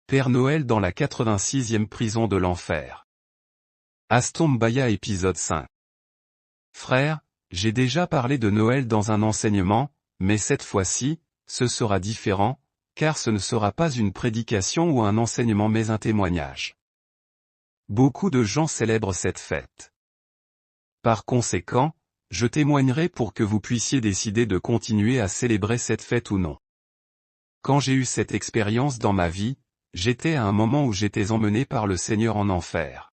Père Noël dans la 86e prison de l'enfer. Aston Baya épisode 5. Frère, j'ai déjà parlé de Noël dans un enseignement, mais cette fois-ci, ce sera différent, car ce ne sera pas une prédication ou un enseignement mais un témoignage. Beaucoup de gens célèbrent cette fête. Par conséquent, je témoignerai pour que vous puissiez décider de continuer à célébrer cette fête ou non. Quand j'ai eu cette expérience dans ma vie, j'étais à un moment où j'étais emmené par le Seigneur en enfer.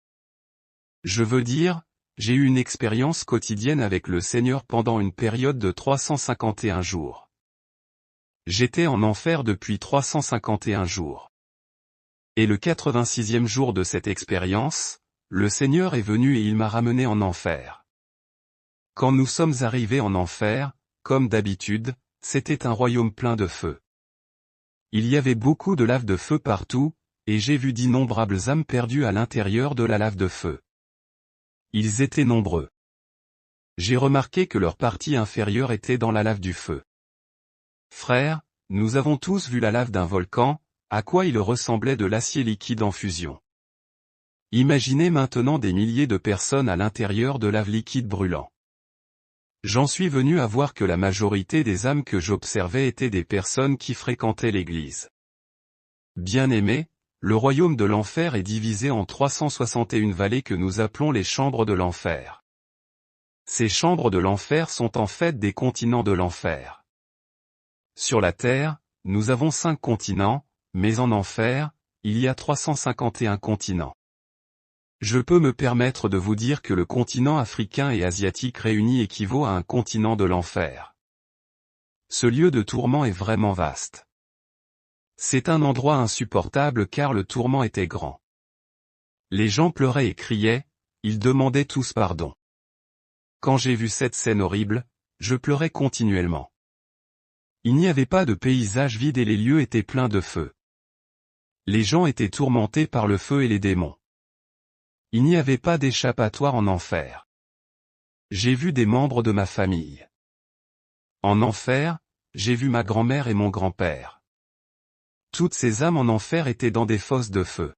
Je veux dire, j'ai eu une expérience quotidienne avec le Seigneur pendant une période de 351 jours. J'étais en enfer depuis 351 jours. Et le 86e jour de cette expérience, le Seigneur est venu et il m'a ramené en enfer. Quand nous sommes arrivés en enfer, comme d'habitude, c'était un royaume plein de feu. Il y avait beaucoup de lave de feu partout, et j'ai vu d'innombrables âmes perdues à l'intérieur de la lave de feu. Ils étaient nombreux. J'ai remarqué que leur partie inférieure était dans la lave du feu. Frères, nous avons tous vu la lave d'un volcan, à quoi il ressemblait de l'acier liquide en fusion. Imaginez maintenant des milliers de personnes à l'intérieur de lave liquide brûlant. J'en suis venu à voir que la majorité des âmes que j'observais étaient des personnes qui fréquentaient l'Église. Bien-aimés, le royaume de l'enfer est divisé en 361 vallées que nous appelons les chambres de l'enfer. Ces chambres de l'enfer sont en fait des continents de l'enfer. Sur la terre, nous avons 5 continents, mais en enfer, il y a 351 continents. Je peux me permettre de vous dire que le continent africain et asiatique réunis équivaut à un continent de l'enfer. Ce lieu de tourment est vraiment vaste. C'est un endroit insupportable car le tourment était grand. Les gens pleuraient et criaient, ils demandaient tous pardon. Quand j'ai vu cette scène horrible, je pleurais continuellement. Il n'y avait pas de paysage vide et les lieux étaient pleins de feu. Les gens étaient tourmentés par le feu et les démons. Il n'y avait pas d'échappatoire en enfer. J'ai vu des membres de ma famille. En enfer, j'ai vu ma grand-mère et mon grand-père. Toutes ces âmes en enfer étaient dans des fosses de feu.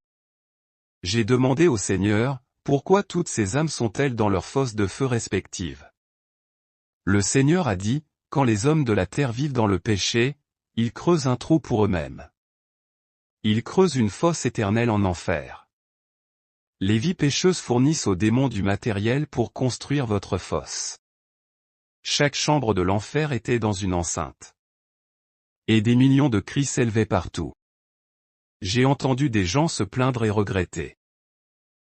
J'ai demandé au Seigneur, pourquoi toutes ces âmes sont-elles dans leurs fosses de feu respectives? Le Seigneur a dit, quand les hommes de la terre vivent dans le péché, ils creusent un trou pour eux-mêmes. Ils creusent une fosse éternelle en enfer. Les vies pécheuses fournissent aux démons du matériel pour construire votre fosse. Chaque chambre de l'enfer était dans une enceinte. Et des millions de cris s'élevaient partout. J'ai entendu des gens se plaindre et regretter.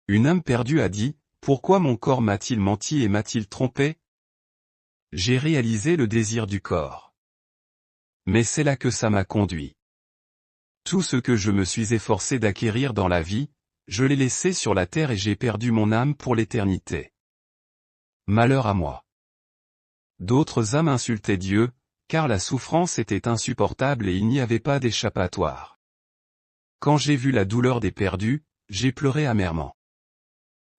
Une âme perdue a dit, « Pourquoi mon corps m'a-t-il menti et m'a-t-il trompé ?» J'ai réalisé le désir du corps. Mais c'est là que ça m'a conduit. Tout ce que je me suis efforcé d'acquérir dans la vie, je l'ai laissé sur la terre et j'ai perdu mon âme pour l'éternité. Malheur à moi. D'autres âmes insultaient Dieu, car la souffrance était insupportable et il n'y avait pas d'échappatoire. Quand j'ai vu la douleur des perdus, j'ai pleuré amèrement.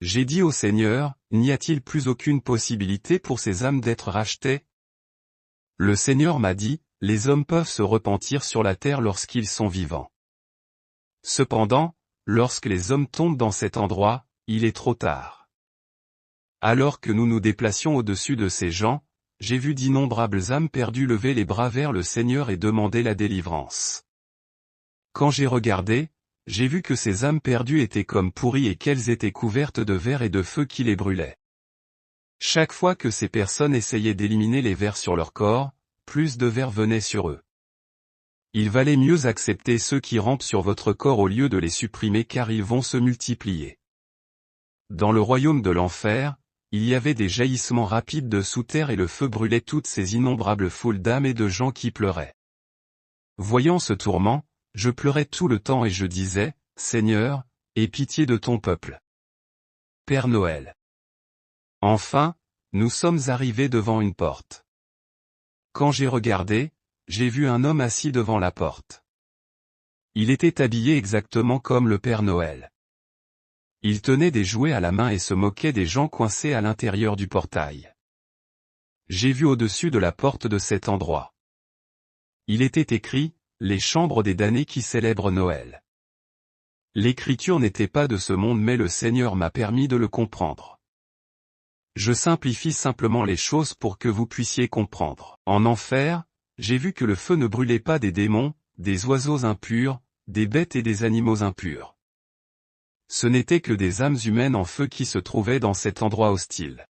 J'ai dit au Seigneur, n'y a-t-il plus aucune possibilité pour ces âmes d'être rachetées? Le Seigneur m'a dit, les hommes peuvent se repentir sur la terre lorsqu'ils sont vivants. Cependant, lorsque les hommes tombent dans cet endroit, il est trop tard. Alors que nous nous déplacions au-dessus de ces gens, j'ai vu d'innombrables âmes perdues lever les bras vers le Seigneur et demander la délivrance. Quand j'ai regardé, j'ai vu que ces âmes perdues étaient comme pourries et qu'elles étaient couvertes de vers et de feu qui les brûlaient. Chaque fois que ces personnes essayaient d'éliminer les vers sur leur corps, plus de vers venaient sur eux. Il valait mieux accepter ceux qui rampent sur votre corps au lieu de les supprimer car ils vont se multiplier. Dans le royaume de l'enfer, il y avait des jaillissements rapides de sous terre et le feu brûlait toutes ces innombrables foules d'âmes et de gens qui pleuraient. Voyant ce tourment, je pleurais tout le temps et je disais, Seigneur, aie pitié de ton peuple. Père Noël. Enfin, nous sommes arrivés devant une porte. Quand j'ai regardé, j'ai vu un homme assis devant la porte. Il était habillé exactement comme le Père Noël. Il tenait des jouets à la main et se moquait des gens coincés à l'intérieur du portail. J'ai vu au-dessus de la porte de cet endroit. Il était écrit, « Les chambres des damnés qui célèbrent Noël ». L'écriture n'était pas de ce monde mais le Seigneur m'a permis de le comprendre. Je simplifie simplement les choses pour que vous puissiez comprendre. En enfer, j'ai vu que le feu ne brûlait pas des démons, des oiseaux impurs, des bêtes et des animaux impurs. Ce n'était que des âmes humaines en feu qui se trouvaient dans cet endroit hostile.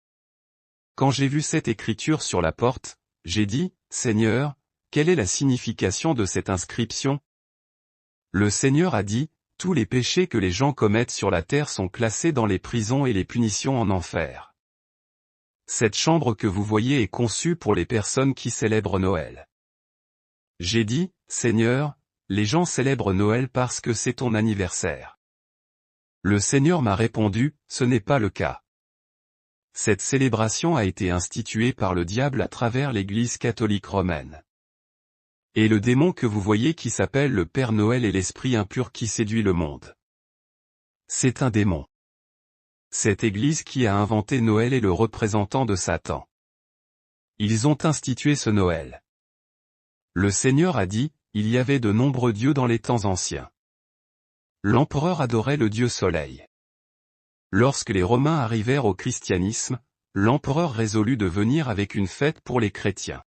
Quand j'ai vu cette écriture sur la porte, j'ai dit, « Seigneur, quelle est la signification de cette inscription ?» Le Seigneur a dit, « Tous les péchés que les gens commettent sur la terre sont classés dans les prisons et les punitions en enfer. Cette chambre que vous voyez est conçue pour les personnes qui célèbrent Noël. » J'ai dit, « Seigneur, les gens célèbrent Noël parce que c'est ton anniversaire. » Le Seigneur m'a répondu, « Ce n'est pas le cas. Cette célébration a été instituée par le diable à travers l'Église catholique romaine. Et le démon que vous voyez qui s'appelle le Père Noël est l'esprit impur qui séduit le monde. C'est un démon. Cette Église qui a inventé Noël est le représentant de Satan. Ils ont institué ce Noël. Le Seigneur a dit, il y avait de nombreux dieux dans les temps anciens. L'empereur adorait le dieu soleil. Lorsque les Romains arrivèrent au christianisme, l'empereur résolut de venir avec une fête pour les chrétiens.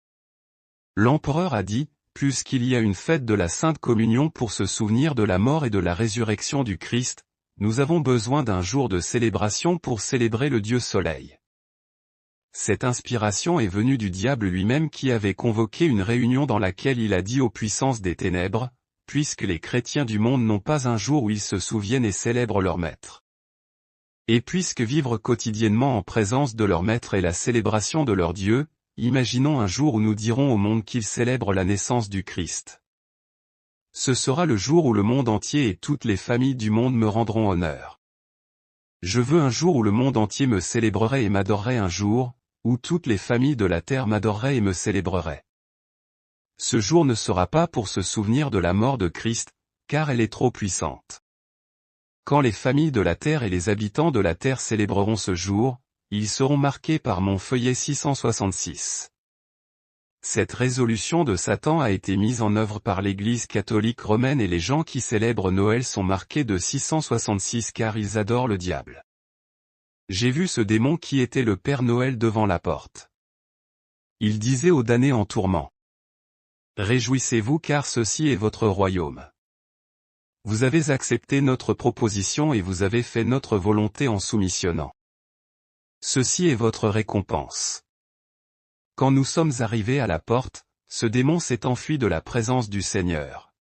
L'empereur a dit, puisqu'il y a une fête de la Sainte Communion pour se souvenir de la mort et de la résurrection du Christ, nous avons besoin d'un jour de célébration pour célébrer le dieu soleil. Cette inspiration est venue du diable lui-même qui avait convoqué une réunion dans laquelle il a dit aux puissances des ténèbres, puisque les chrétiens du monde n'ont pas un jour où ils se souviennent et célèbrent leur maître. Et puisque vivre quotidiennement en présence de leur maître est la célébration de leur Dieu, imaginons un jour où nous dirons au monde qu'ils célèbrent la naissance du Christ. Ce sera le jour où le monde entier et toutes les familles du monde me rendront honneur. Je veux un jour où le monde entier me célébrerait et m'adorerait un jour, où toutes les familles de la terre m'adoreraient et me célébreraient. Ce jour ne sera pas pour se souvenir de la mort de Christ, car elle est trop puissante. Quand les familles de la terre et les habitants de la terre célébreront ce jour, ils seront marqués par mon feuillet 666. Cette résolution de Satan a été mise en œuvre par l'Église catholique romaine et les gens qui célèbrent Noël sont marqués de 666 car ils adorent le diable. J'ai vu ce démon qui était le Père Noël devant la porte. Il disait aux damnés en tourment. Réjouissez-vous car ceci est votre royaume. Vous avez accepté notre proposition et vous avez fait notre volonté en soumissionnant. Ceci est votre récompense. Quand nous sommes arrivés à la porte, ce démon s'est enfui de la présence du Seigneur.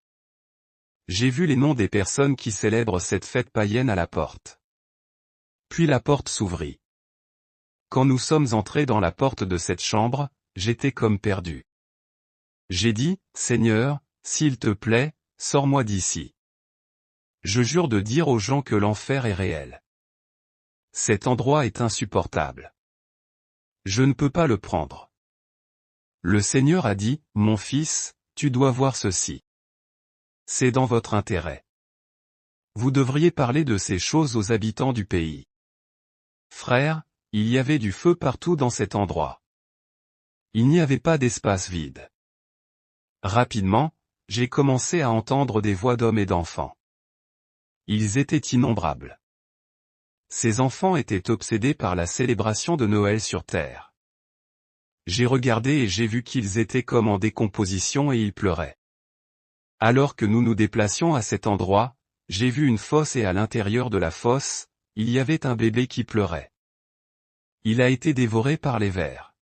J'ai vu les noms des personnes qui célèbrent cette fête païenne à la porte. Puis la porte s'ouvrit. Quand nous sommes entrés dans la porte de cette chambre, j'étais comme perdu. J'ai dit, Seigneur, s'il te plaît, sors-moi d'ici. Je jure de dire aux gens que l'enfer est réel. Cet endroit est insupportable. Je ne peux pas le prendre. Le Seigneur a dit, mon fils, tu dois voir ceci. C'est dans votre intérêt. Vous devriez parler de ces choses aux habitants du pays. Frère, il y avait du feu partout dans cet endroit. Il n'y avait pas d'espace vide. Rapidement, j'ai commencé à entendre des voix d'hommes et d'enfants. Ils étaient innombrables. Ces enfants étaient obsédés par la célébration de Noël sur terre. J'ai regardé et j'ai vu qu'ils étaient comme en décomposition et ils pleuraient. Alors que nous nous déplacions à cet endroit, j'ai vu une fosse et à l'intérieur de la fosse, il y avait un bébé qui pleurait. Il a été dévoré par les vers.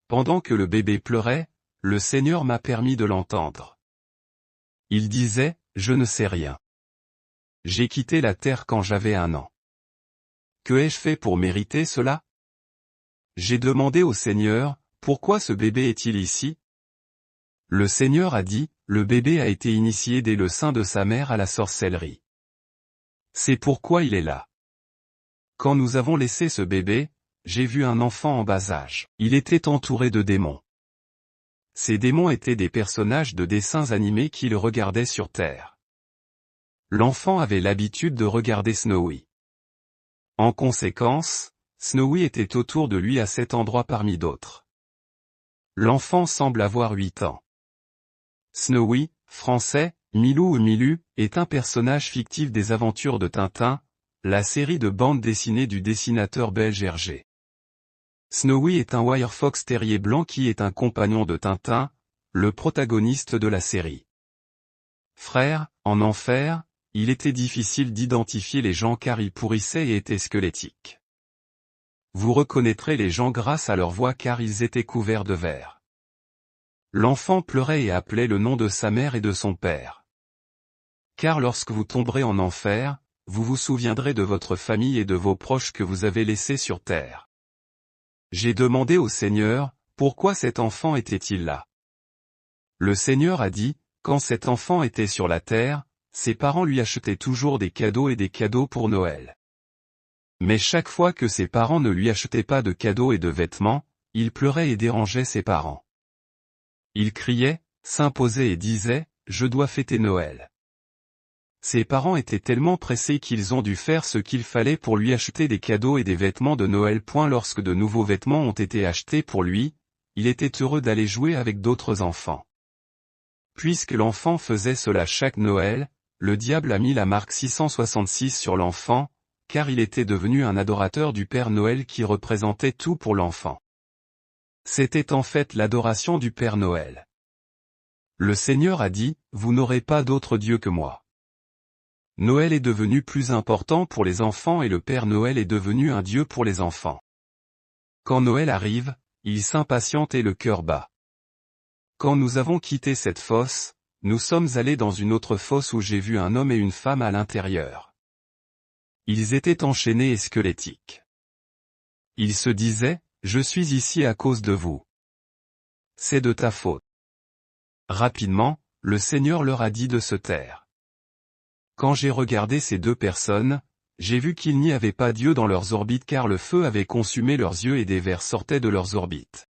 Pendant que le bébé pleurait, le Seigneur m'a permis de l'entendre. Il disait, je ne sais rien. J'ai quitté la terre quand j'avais 1 an. Que ai-je fait pour mériter cela? J'ai demandé au Seigneur, pourquoi ce bébé est-il ici? Le Seigneur a dit, le bébé a été initié dès le sein de sa mère à la sorcellerie. C'est pourquoi il est là. Quand nous avons laissé ce bébé, j'ai vu un enfant en bas âge. Il était entouré de démons. Ces démons étaient des personnages de dessins animés qui le regardaient sur terre. L'enfant avait l'habitude de regarder Snowy. En conséquence, Snowy était autour de lui à cet endroit parmi d'autres. L'enfant semble avoir 8 ans. Snowy, français, Milou ou Milu est un personnage fictif des aventures de Tintin, la série de bande dessinée du dessinateur belge Hergé. Snowy est un wire fox terrier blanc qui est un compagnon de Tintin, le protagoniste de la série. Frère, en enfer, il était difficile d'identifier les gens car ils pourrissaient et étaient squelettiques. Vous reconnaîtrez les gens grâce à leur voix car ils étaient couverts de verre. L'enfant pleurait et appelait le nom de sa mère et de son père. Car lorsque vous tomberez en enfer, vous vous souviendrez de votre famille et de vos proches que vous avez laissés sur terre. J'ai demandé au Seigneur, pourquoi cet enfant était-il là? Le Seigneur a dit, quand cet enfant était sur la terre, ses parents lui achetaient toujours des cadeaux et des cadeaux pour Noël. Mais chaque fois que ses parents ne lui achetaient pas de cadeaux et de vêtements, il pleurait et dérangeait ses parents. Il criait, s'imposait et disait, je dois fêter Noël. Ses parents étaient tellement pressés qu'ils ont dû faire ce qu'il fallait pour lui acheter des cadeaux et des vêtements de Noël. Lorsque de nouveaux vêtements ont été achetés pour lui, il était heureux d'aller jouer avec d'autres enfants. Puisque l'enfant faisait cela chaque Noël, le diable a mis la marque 666 sur l'enfant, car il était devenu un adorateur du Père Noël qui représentait tout pour l'enfant. C'était en fait l'adoration du Père Noël. Le Seigneur a dit, vous n'aurez pas d'autre Dieu que moi. Noël est devenu plus important pour les enfants et le Père Noël est devenu un Dieu pour les enfants. Quand Noël arrive, il s'impatiente et le cœur bat. Quand nous avons quitté cette fosse, nous sommes allés dans une autre fosse où j'ai vu un homme et une femme à l'intérieur. Ils étaient enchaînés et squelettiques. Ils se disaient, je suis ici à cause de vous. C'est de ta faute. Rapidement, le Seigneur leur a dit de se taire. Quand j'ai regardé ces deux personnes, j'ai vu qu'il n'y avait pas d'yeux dans leurs orbites car le feu avait consumé leurs yeux et des vers sortaient de leurs orbites.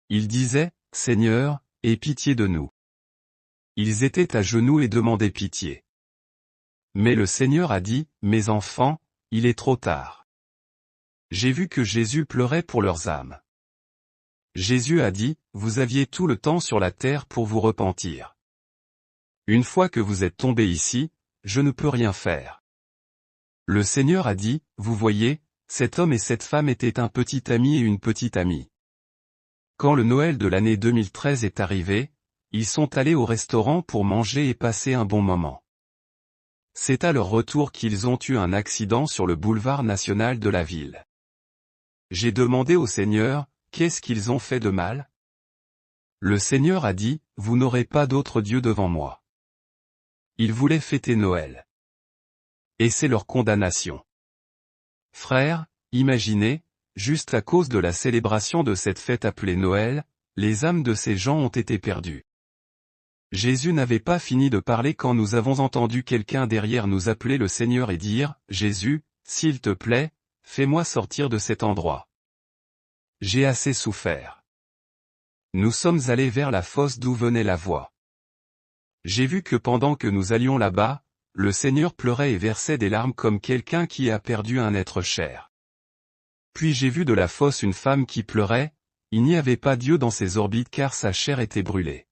Ils disaient, Seigneur, aie pitié de nous. Ils étaient à genoux et demandaient pitié. Mais le Seigneur a dit, mes enfants, il est trop tard. J'ai vu que Jésus pleurait pour leurs âmes. Jésus a dit, vous aviez tout le temps sur la terre pour vous repentir. Une fois que vous êtes tombés ici, je ne peux rien faire. Le Seigneur a dit, vous voyez, cet homme et cette femme étaient un petit ami et une petite amie. Quand le Noël de l'année 2013 est arrivé, ils sont allés au restaurant pour manger et passer un bon moment. C'est à leur retour qu'ils ont eu un accident sur le boulevard national de la ville. J'ai demandé au Seigneur, qu'est-ce qu'ils ont fait de mal? Le Seigneur a dit, vous n'aurez pas d'autre Dieu devant moi. Ils voulaient fêter Noël. Et c'est leur condamnation. Frères, imaginez, juste à cause de la célébration de cette fête appelée Noël, les âmes de ces gens ont été perdues. Jésus n'avait pas fini de parler quand nous avons entendu quelqu'un derrière nous appeler le Seigneur et dire, Jésus, s'il te plaît, fais-moi sortir de cet endroit. J'ai assez souffert. Nous sommes allés vers la fosse d'où venait la voix. J'ai vu que pendant que nous allions là-bas, le Seigneur pleurait et versait des larmes comme quelqu'un qui a perdu un être cher. Puis j'ai vu de la fosse une femme qui pleurait, il n'y avait pas d'yeux dans ses orbites car sa chair était brûlée.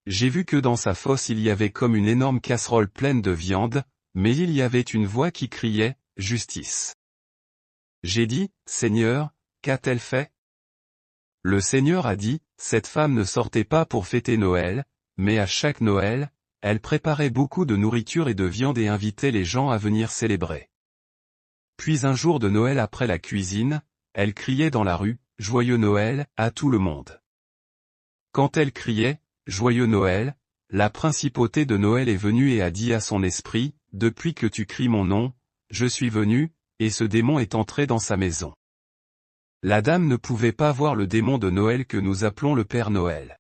J'ai vu que dans sa fosse il y avait comme une énorme casserole pleine de viande, mais il y avait une voix qui criait, Justice. J'ai dit, Seigneur, qu'a-t-elle fait? Le Seigneur a dit, cette femme ne sortait pas pour fêter Noël, mais à chaque Noël, elle préparait beaucoup de nourriture et de viande et invitait les gens à venir célébrer. Puis un jour de Noël après la cuisine, elle criait dans la rue, « Joyeux Noël » à tout le monde. Quand elle criait, « Joyeux Noël », la principauté de Noël est venue et a dit à son esprit, « Depuis que tu cries mon nom, je suis venu », et ce démon est entré dans sa maison. La dame ne pouvait pas voir le démon de Noël que nous appelons le Père Noël.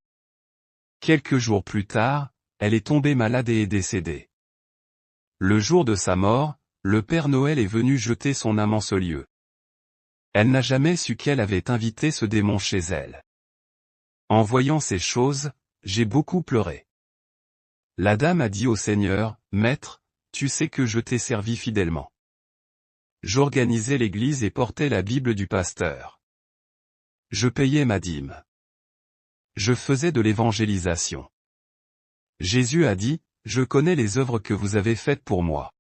Quelques jours plus tard, elle est tombée malade et est décédée. Le jour de sa mort, le Père Noël est venu jeter son âme en ce lieu. Elle n'a jamais su qu'elle avait invité ce démon chez elle. En voyant ces choses, j'ai beaucoup pleuré. La dame a dit au Seigneur, « Maître, tu sais que je t'ai servi fidèlement. J'organisais l'église et portais la Bible du pasteur. Je payais ma dîme. Je faisais de l'évangélisation. Jésus a dit, « Je connais les œuvres que vous avez faites pour moi.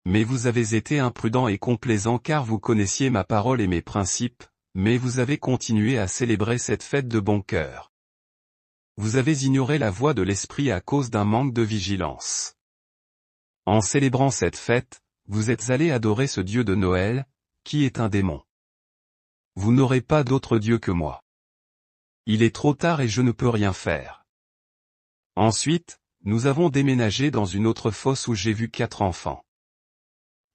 Mais vous avez été imprudents et complaisants car vous connaissiez ma parole et mes principes, mais vous avez continué à célébrer cette fête de bon cœur. Vous avez ignoré la voix de l'Esprit à cause d'un manque de vigilance. En célébrant cette fête, vous êtes allés adorer ce Dieu de Noël, qui est un démon. Vous n'aurez pas d'autre Dieu que moi. Il est trop tard et je ne peux rien faire. » Ensuite, nous avons déménagé dans une autre fosse où j'ai vu 4 enfants.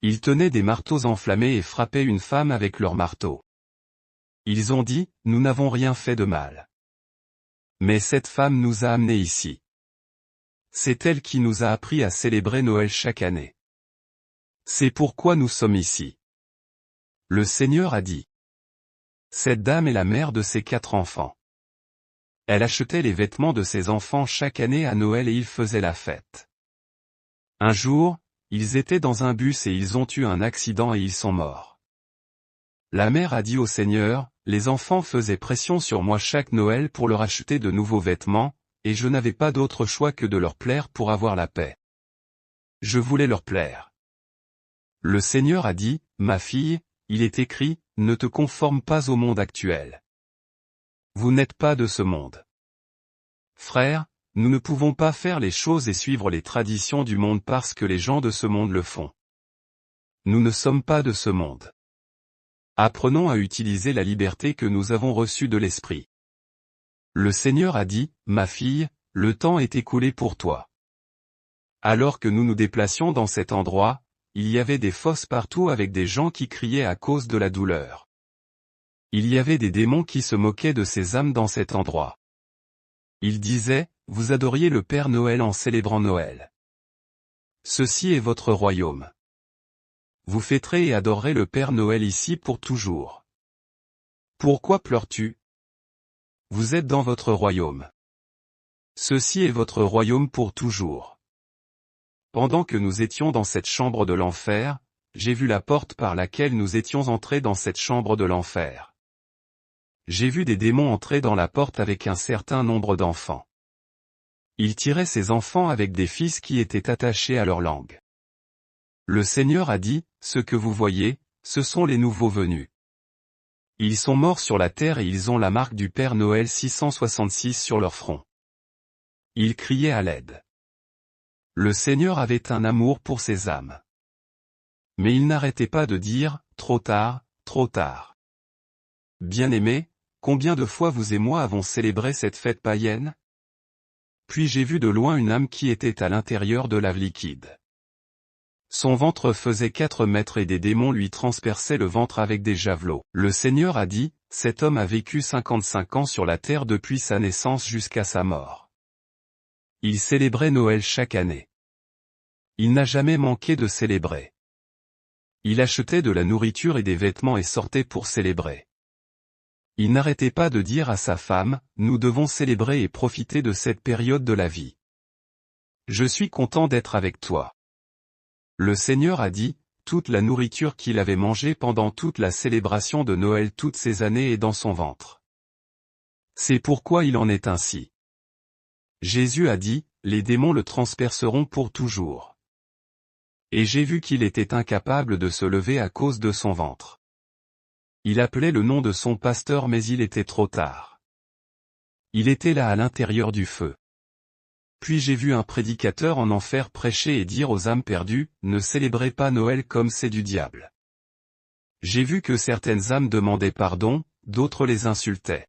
Ils tenaient des marteaux enflammés et frappaient une femme avec leurs marteaux. Ils ont dit, « Nous n'avons rien fait de mal. Mais cette femme nous a amenés ici. C'est elle qui nous a appris à célébrer Noël chaque année. C'est pourquoi nous sommes ici. » Le Seigneur a dit. Cette dame est la mère de ces 4 enfants. Elle achetait les vêtements de ses enfants chaque année à Noël et ils faisaient la fête. Un jour, ils étaient dans un bus et ils ont eu un accident et ils sont morts. La mère a dit au Seigneur, « Les enfants faisaient pression sur moi chaque Noël pour leur acheter de nouveaux vêtements, et je n'avais pas d'autre choix que de leur plaire pour avoir la paix. Je voulais leur plaire. » Le Seigneur a dit, « Ma fille, il est écrit, ne te conforme pas au monde actuel. Vous n'êtes pas de ce monde. » Frères, nous ne pouvons pas faire les choses et suivre les traditions du monde parce que les gens de ce monde le font. Nous ne sommes pas de ce monde. Apprenons à utiliser la liberté que nous avons reçue de l'Esprit. Le Seigneur a dit, « Ma fille, le temps est écoulé pour toi. » Alors que nous nous déplacions dans cet endroit, il y avait des fosses partout avec des gens qui criaient à cause de la douleur. Il y avait des démons qui se moquaient de ces âmes dans cet endroit. Ils disaient, « Vous adoriez le Père Noël en célébrant Noël. Ceci est votre royaume. Vous fêterez et adorerez le Père Noël ici pour toujours. Pourquoi pleures-tu? Vous êtes dans votre royaume. Ceci est votre royaume pour toujours. » Pendant que nous étions dans cette chambre de l'enfer, j'ai vu la porte par laquelle nous étions entrés dans cette chambre de l'enfer. J'ai vu des démons entrer dans la porte avec un certain nombre d'enfants. Ils tiraient ces enfants avec des fils qui étaient attachés à leur langue. Le Seigneur a dit, « Ce que vous voyez, ce sont les nouveaux venus. Ils sont morts sur la terre et ils ont la marque du Père Noël 666 sur leur front. » Ils criaient à l'aide. Le Seigneur avait un amour pour ces âmes. Mais il n'arrêtait pas de dire, « Trop tard, trop tard. » Bien-aimés, combien de fois vous et moi avons célébré cette fête païenne? Puis j'ai vu de loin une âme qui était à l'intérieur de lave liquide. Son ventre faisait 4 mètres et des démons lui transperçaient le ventre avec des javelots. Le Seigneur a dit, « Cet homme a vécu 55 ans sur la terre depuis sa naissance jusqu'à sa mort. Il célébrait Noël chaque année. Il n'a jamais manqué de célébrer. Il achetait de la nourriture et des vêtements et sortait pour célébrer. Il n'arrêtait pas de dire à sa femme, « Nous devons célébrer et profiter de cette période de la vie. Je suis content d'être avec toi. » Le Seigneur a dit, toute la nourriture qu'il avait mangée pendant toute la célébration de Noël toutes ces années est dans son ventre. C'est pourquoi il en est ainsi. Jésus a dit, les démons le transperceront pour toujours. Et j'ai vu qu'il était incapable de se lever à cause de son ventre. Il appelait le nom de son pasteur mais il était trop tard. Il était là à l'intérieur du feu. Puis j'ai vu un prédicateur en enfer prêcher et dire aux âmes perdues, ne célébrez pas Noël comme c'est du diable. J'ai vu que certaines âmes demandaient pardon, d'autres les insultaient.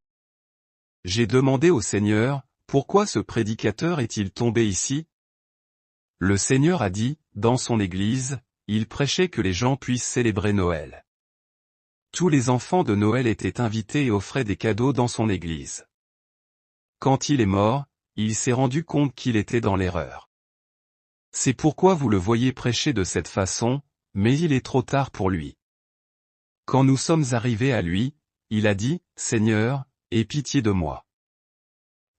J'ai demandé au Seigneur, pourquoi ce prédicateur est-il tombé ici? Le Seigneur a dit, dans son église, il prêchait que les gens puissent célébrer Noël. Tous les enfants de Noël étaient invités et offraient des cadeaux dans son église. Quand il est mort, il s'est rendu compte qu'il était dans l'erreur. C'est pourquoi vous le voyez prêcher de cette façon, mais il est trop tard pour lui. Quand nous sommes arrivés à lui, il a dit, « Seigneur, aie pitié de moi.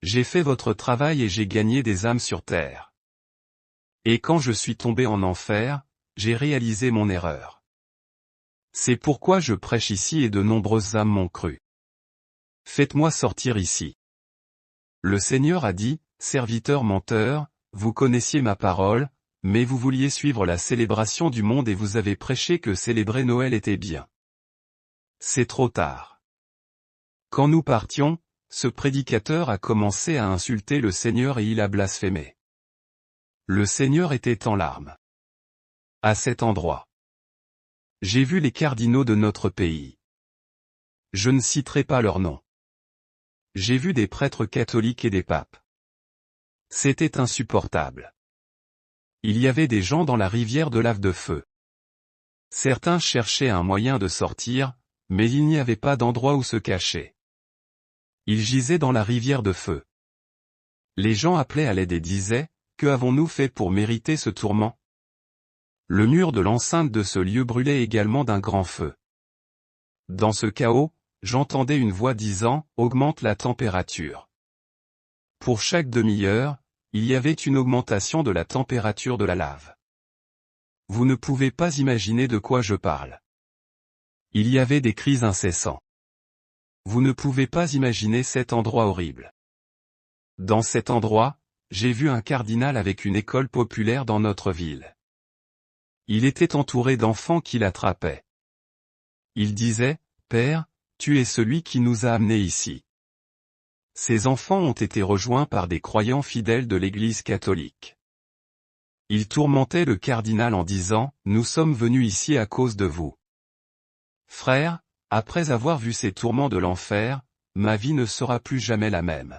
J'ai fait votre travail et j'ai gagné des âmes sur terre. Et quand je suis tombé en enfer, j'ai réalisé mon erreur. C'est pourquoi je prêche ici et de nombreuses âmes m'ont cru. Faites-moi sortir ici. » Le Seigneur a dit, serviteur menteur, vous connaissiez ma parole, mais vous vouliez suivre la célébration du monde et vous avez prêché que célébrer Noël était bien. C'est trop tard. Quand nous partions, ce prédicateur a commencé à insulter le Seigneur et il a blasphémé. Le Seigneur était en larmes. À cet endroit, j'ai vu les cardinaux de notre pays. Je ne citerai pas leurs noms. J'ai vu des prêtres catholiques et des papes. C'était insupportable. Il y avait des gens dans la rivière de lave de feu. Certains cherchaient un moyen de sortir, mais il n'y avait pas d'endroit où se cacher. Ils gisaient dans la rivière de feu. Les gens appelaient à l'aide et disaient, « Que avons-nous fait pour mériter ce tourment ?» Le mur de l'enceinte de ce lieu brûlait également d'un grand feu. Dans ce chaos, j'entendais une voix disant, « Augmente la température. » Pour chaque demi-heure, il y avait une augmentation de la température de la lave. Vous ne pouvez pas imaginer de quoi je parle. Il y avait des cris incessants. Vous ne pouvez pas imaginer cet endroit horrible. Dans cet endroit, j'ai vu un cardinal avec une école populaire dans notre ville. Il était entouré d'enfants qui l'attrapaient. Il disait, « Père, tu es celui qui nous a amenés ici. » Ces enfants ont été rejoints par des croyants fidèles de l'Église catholique. Ils tourmentaient le cardinal en disant, « Nous sommes venus ici à cause de vous. Frère, après avoir vu ces tourments de l'enfer, ma vie ne sera plus jamais la même. »